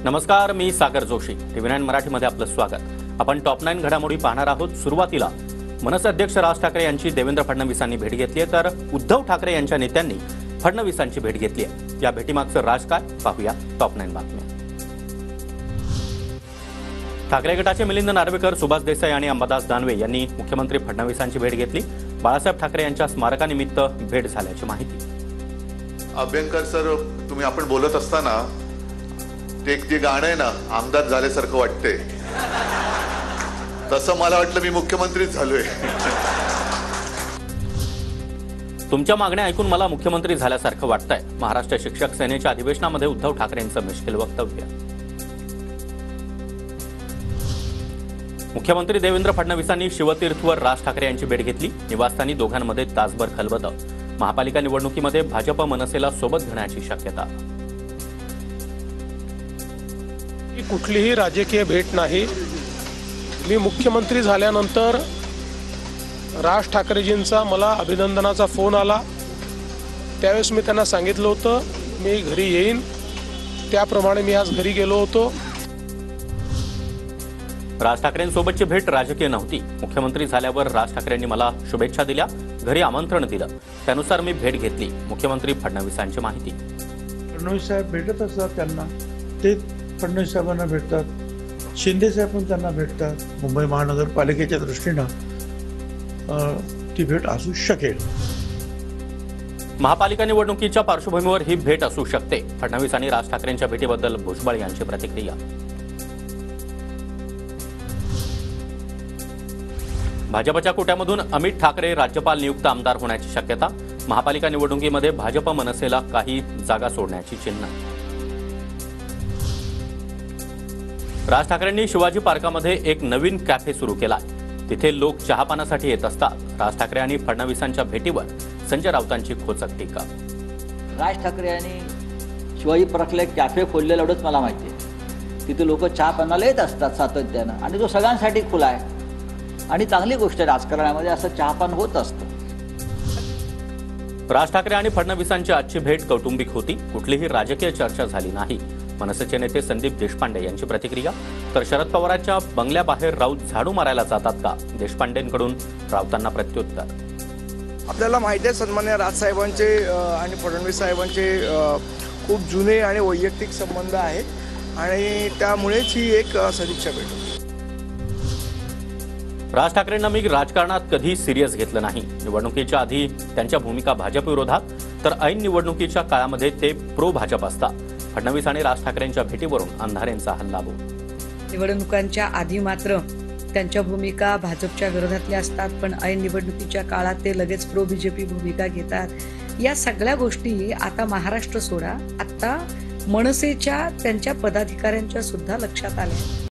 नमस्कार, मी सागर जोशी. TV9 मराठीमध्ये आपलं स्वागत. आपण टॉप 9 घडामोडी पाहणार आहोत. सुरुवातीला मनसे अध्यक्ष राज ठाकरे यांची देवेंद्र फडणवीसांनी भेट घेतली आहे, तर उद्धव ठाकरे यांच्या नेत्यांनी फडणवीसांची भेट घेतली आहे. या भेटीमागचं राज काय पाहूया टॉप 9 बातम्या. ठाकरे गटाचे मिलिंद नार्वेकर, सुभाष देसाई आणि अंबादास दानवे यांनी मुख्यमंत्री फडणवीसांची भेट घेतली. बाळासाहेब ठाकरे यांच्या स्मारकानिमित्त भेट झाल्याची माहिती. अभ्यंकर सर, तुम्ही आपण बोलत असताना ते एक जे गाणं आहे ना, आमदार झाल्यासारखं वाटते, तसं मला वाटलं मी मुख्यमंत्रीच झालोय. तुमच्या मागण्या ऐकून मला मुख्यमंत्री झाल्यासारखं वाटतंय. महाराष्ट्र शिक्षक सेनेच्या अधिवेशनामध्ये उद्धव ठाकरेंचं मिश्किल वक्तव्य. मुख्यमंत्री देवेंद्र फडणवीसांनी शिवतीर्थवर राज ठाकरे यांची भेट घेतली. निवासस्थानी दोघांमध्ये तासभर खलबतं. महापालिका निवडणुकीमध्ये भाजप मनसेला सोबत घेण्याची शक्यता. कुठलीही राजकीय भेट नाही. मी मुख्यमंत्री झाल्यानंतर राज ठाकरेजींचा मला अभिनंदनाचा फोन आला. त्यावेळेस मी त्यांना सांगितलं होतं मी घरी येईन. त्याप्रमाणे मी आज घरी गेलो होतो. राज ठाकरेंसोबतची भेट राजकीय नव्हती. मुख्यमंत्री झाल्यावर राज ठाकरेंनी मला शुभेच्छा दिल्या, घरी आमंत्रण दिलं, त्यानुसार मी भेट घेतली. मुख्यमंत्री फडणवीसांची माहिती. फडणवीस साहेब भेटत असतात, त्यांना ते फडणवीस साहेबांना भेटतात. शिंदे साहेब पण त्यांना भेटतात. मुंबई महानगरपालिकेच्या दृष्टीनं ती भेट असू शकेल. महापालिका निवडणुकीच्या पार्श्वभूमीवर ही भेट असू शकते. फडणवीस आणि राज ठाकरेंच्या भेटीबद्दल भुजबळ यांची प्रतिक्रिया. भाजपच्या कोट्यामधून अमित ठाकरे राज्यपाल नियुक्त आमदार होण्याची शक्यता. महापालिका निवडणुकीमध्ये भाजप मनसेला काही जागा सोडण्याची चिन्ह. राज ठाकरेंनी शिवाजी पार्कामध्ये एक नवीन कॅफे सुरू केला. तिथे लोक चहापानासाठी येत असतात. राज ठाकरे आणि फडणवीसांच्या भेटीवर संजय राऊतांची खोचक टीका. राज ठाकरे यांनी शिवाजी पार्कला एक कॅफे खोललेला एवढंच मला माहिती आहे. तिथे लोक चहा पानाला येत असतात सातत्यानं, आणि तो सगळ्यांसाठी खुला आहे आणि चांगली गोष्ट आहे. राजकारणामध्ये असं चहापान होत असतं. राज ठाकरे आणि फडणवीसांची आजची भेट कौटुंबिक होती. कुठलीही राजकीय चर्चा झाली नाही. मनसेचे नेते संदीप देशपांडे यांची प्रतिक्रिया. तर शरद पवारांच्या बंगल्याबाहेर राऊत झाडू मारायला जातात का? देशपांडेंकडून राऊतांना प्रत्युत्तर. आपल्याला माहिती आहे सन्मान्य राजसाहेबांचे आणि फडणवीस साहेबांचे खूप जुने आणि वैयक्तिक संबंध आहेत आणि त्यामुळेच ही एक सदिच्छा भेट होती. राज ठाकरेंना मी राजकारणात कधी सिरियस घेतलं नाही. निवडणुकीच्या आधी त्यांच्या भूमिका भाजप विरोधात, तर ऐन निवडणुकीच्या काळामध्ये ते प्रो भाजप असतात. फडणवीस आणि राज ठाकरेंच्या भेटीवरून अंधारेंचा हल्लाबोल. निवडणुकांच्या आधी मात्र त्यांच्या भूमिका भाजपच्या विरोधातल्या असतात, पण ऐन निवडणुकीच्या काळात ते लगेच प्रो बीजेपी भूमिका घेतात. या सगळ्या गोष्टी आता महाराष्ट्र सोडा, आता मनसेच्या त्यांच्या पदाधिकाऱ्यांच्या सुद्धा लक्षात आल्या.